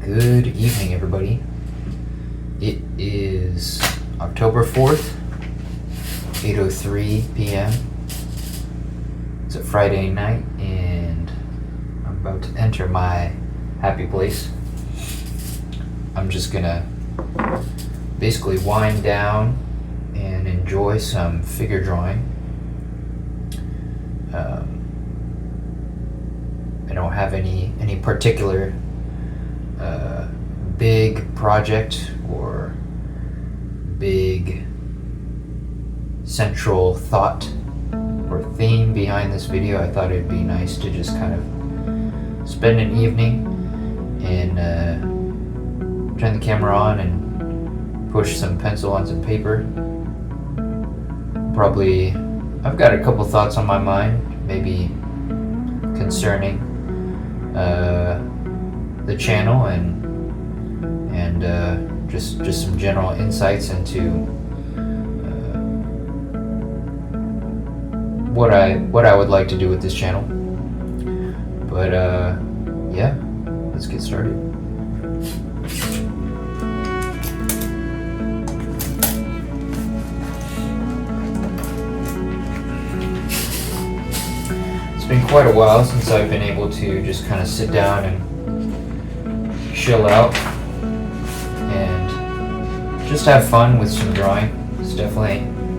Good evening, everybody. It is October 4th, 8:03 p.m. It's a Friday night, and I'm about to enter my happy place. I'm just gonna basically wind down and enjoy some figure drawing. I don't have any particular big project or big central thought or theme behind this video. I thought it'd be nice to just kind of spend an evening and turn the camera on and push some pencil on some paper. I've got a couple thoughts on my mind, maybe concerning the channel and just some general insights into what I would like to do with this channel. But yeah, let's get started. It's been quite a while since I've been able to just kind of sit down and chill out and just have fun with some drawing.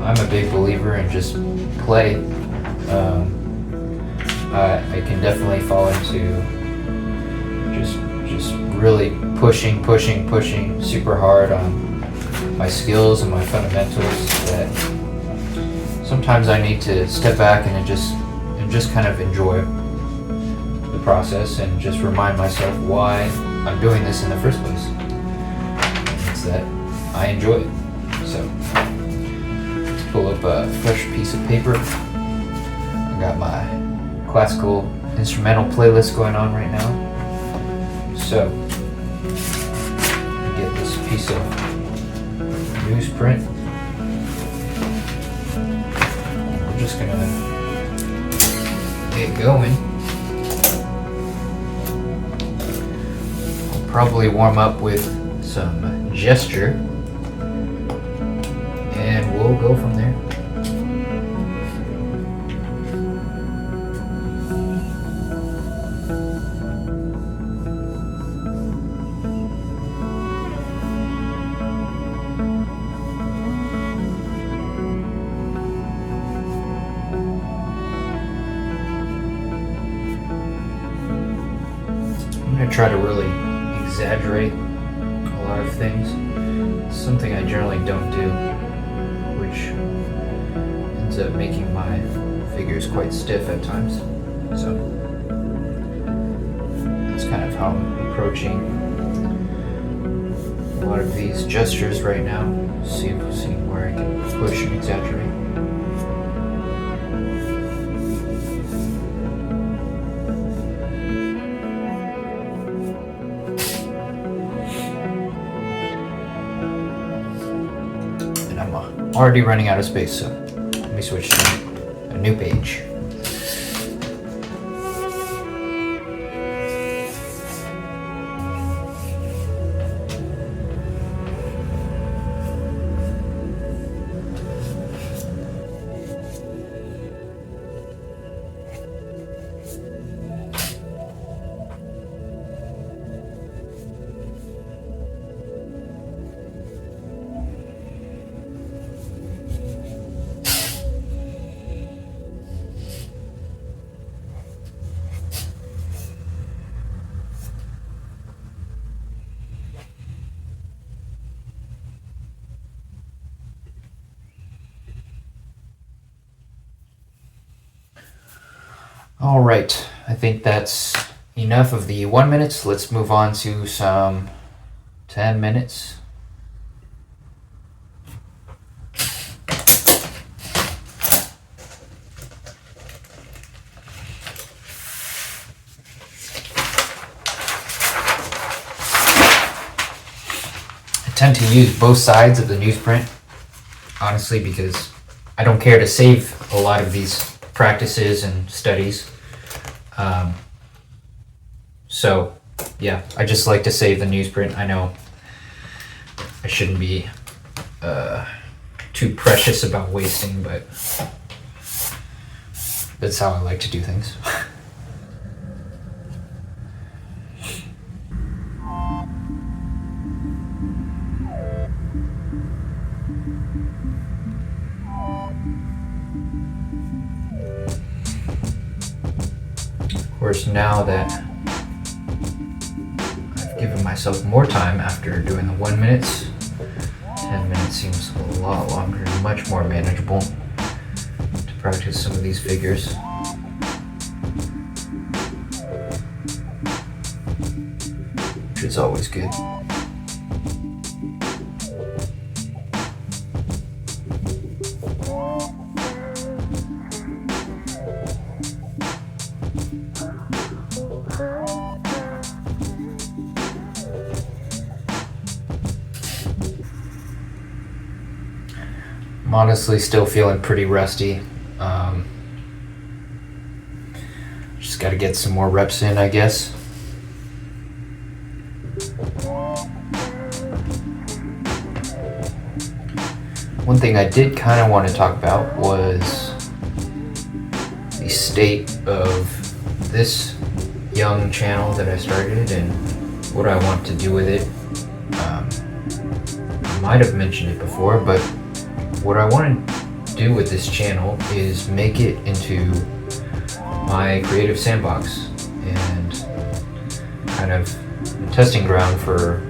I'm a big believer in just play. I can definitely fall into just really pushing super hard on my skills and my fundamentals, that sometimes I need to step back and just kind of enjoy the process and just remind myself why I'm doing this in the first place. It's that I enjoy it. So let's pull up a fresh piece of paper. I got my classical instrumental playlist going on right now. So get this piece of newsprint. We're just gonna get going. I'll probably warm up with some gesture and we'll go from there. I'm going to try to really exaggerate a lot of things. It's something I generally don't do, which ends up making my figures quite stiff at times. So that's kind of how I'm approaching a lot of these gestures right now. See where I can push and exaggerate. Already running out of space, so let me switch to a new page. All right, I think that's enough of the 1 minute. Let's move on to some 10 minutes. I tend to use both sides of the newsprint, honestly, because I don't care to save a lot of these practices and studies. So yeah, I just like to save the newsprint. I know I shouldn't be too precious about wasting, but that's how I like to do things. Of course, now that I've given myself more time after doing the 1 minutes, 10 minutes seems a lot longer and much more manageable to practice some of these figures. Which is always good. I'm honestly still feeling pretty rusty. Just got to get some more reps in, I guess. One thing I did kind of want to talk about was the state of this young channel that I started and what I want to do with it. I might have mentioned it before, but what I want to do with this channel is make it into my creative sandbox and kind of a testing ground for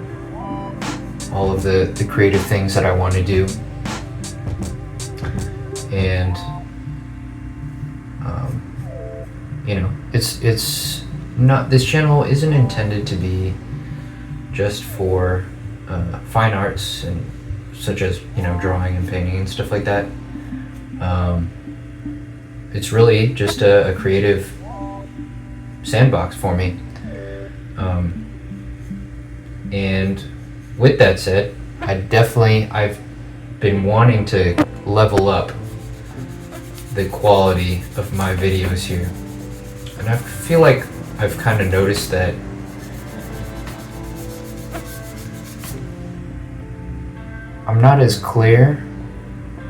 all of the creative things that I want to do. And it's not, this channel isn't intended to be just for fine arts and such as drawing and painting and stuff like that. It's really just a creative sandbox for me. And with that said, I've been wanting to level up the quality of my videos here. And I feel like I've kind of noticed that I'm not as clear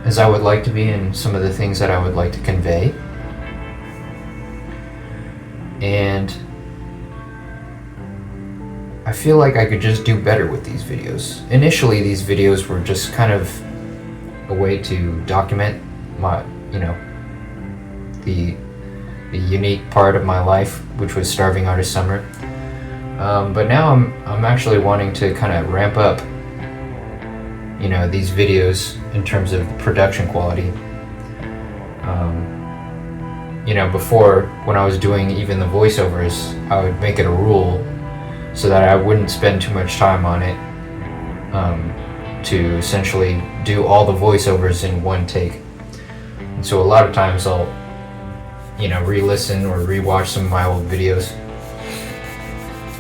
as I would like to be in some of the things that I would like to convey. And I feel like I could just do better with these videos. Initially, these videos were just kind of a way to document my, the unique part of my life, which was Starving Artist Summer. But now I'm actually wanting to kind of ramp up, these videos in terms of production quality. Before, when I was doing even the voiceovers, I would make it a rule so that I wouldn't spend too much time on it, to essentially do all the voiceovers in one take. And so a lot of times I'll, re-listen or re-watch some of my old videos,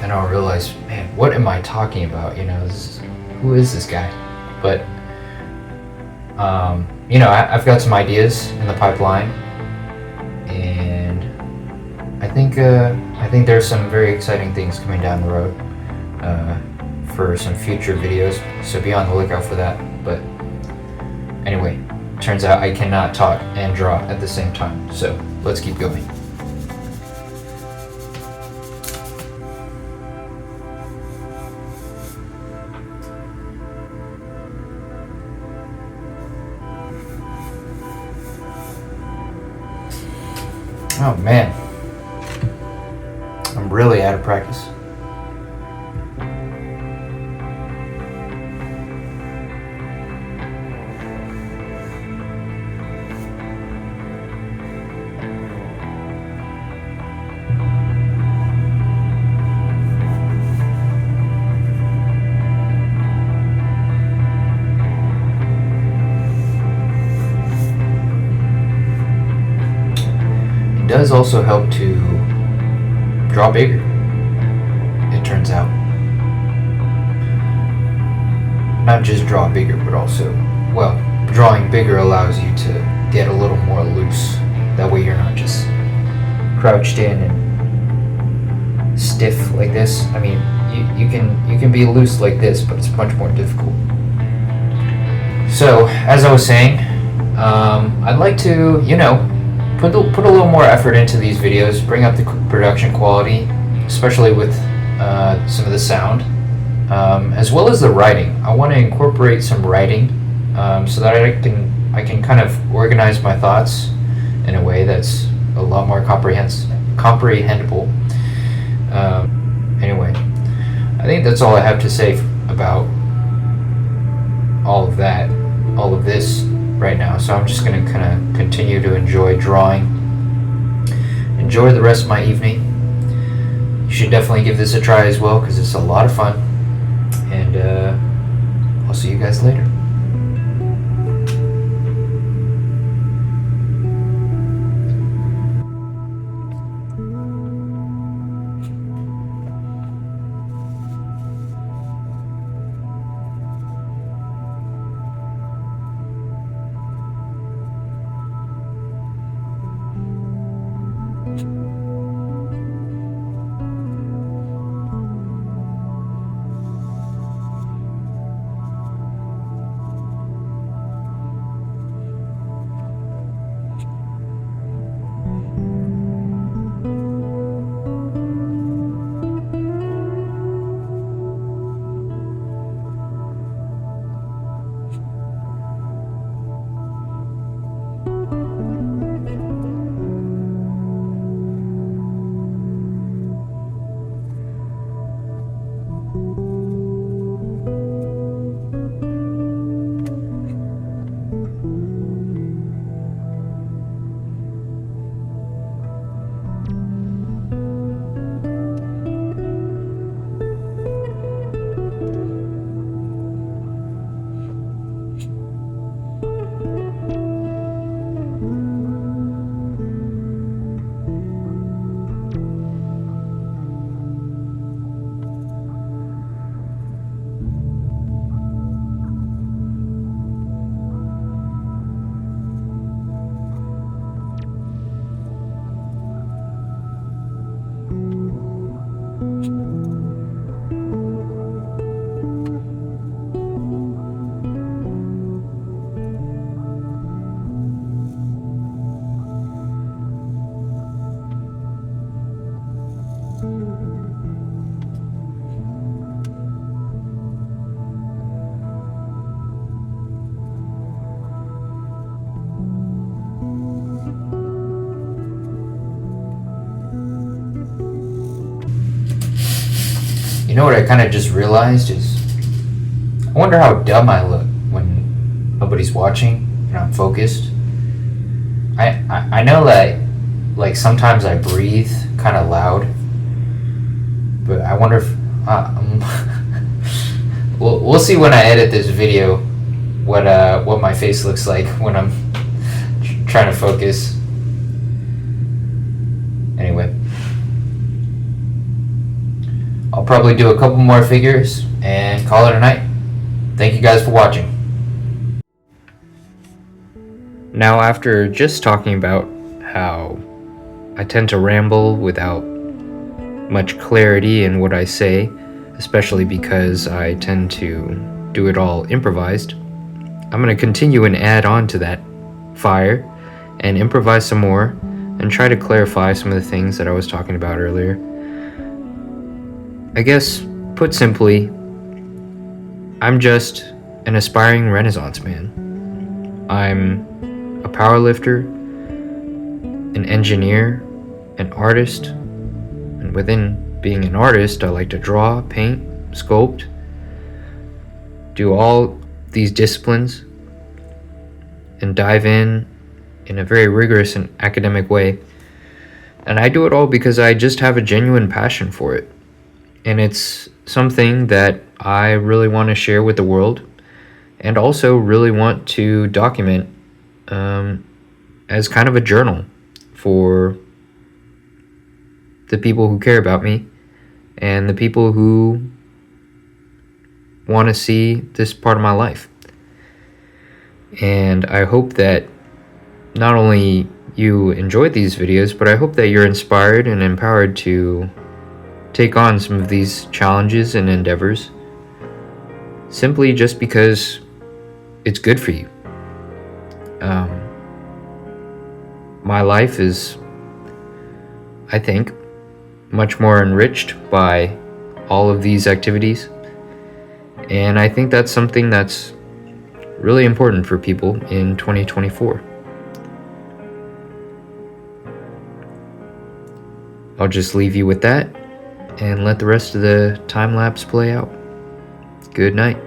and I'll realize, man, what am I talking about? Who is this guy? But I've got some ideas in the pipeline, and I think there's some very exciting things coming down the road for some future videos, so be on the lookout for that. But anyway, turns out I cannot talk and draw at the same time, so let's keep going. Oh man, I'm really out of practice. It does also help to draw bigger, it turns out. Not just draw bigger, but also, drawing bigger allows you to get a little more loose. That way you're not just crouched in and stiff like this. I mean, you can be loose like this, but it's much more difficult. So as I was saying, I'd like to, you know, put a little more effort into these videos, bring up the production quality, especially with some of the sound, as well as the writing. I want to incorporate some writing so that I can kind of organize my thoughts in a way that's a lot more comprehensible. Anyway, I think that's all I have to say about all of this right now. So I'm just going to kind of continue to enjoy drawing, enjoy the rest of my evening. You should definitely give this a try as well, because it's a lot of fun. And I'll see you guys later. You know what I kind of just realized is, I wonder how dumb I look when nobody's watching and I'm focused. I know that, like, sometimes I breathe kind of loud, but I wonder if we'll see when I edit this video what my face looks like when I'm trying to focus. Anyway, I'll probably do a couple more figures and call it a night. Thank you guys for watching. Now, after just talking about how I tend to ramble without much clarity in what I say, especially because I tend to do it all improvised, I'm going to continue and add on to that fire and improvise some more and try to clarify some of the things that I was talking about earlier. I guess, put simply, I'm just an aspiring Renaissance man. I'm a powerlifter, an engineer, an artist, and within being an artist, I like to draw, paint, sculpt, do all these disciplines, and dive in a very rigorous and academic way. And I do it all because I just have a genuine passion for it. And it's something that I really want to share with the world, and also really want to document as kind of a journal for the people who care about me and the people who want to see this part of my life. And I hope that not only you enjoyed these videos, but I hope that you're inspired and empowered to take on some of these challenges and endeavors simply just because it's good for you. My life is, I think, much more enriched by all of these activities, and I think that's something that's really important for people in 2024. I'll just leave you with that and let the rest of the time lapse play out. Good night.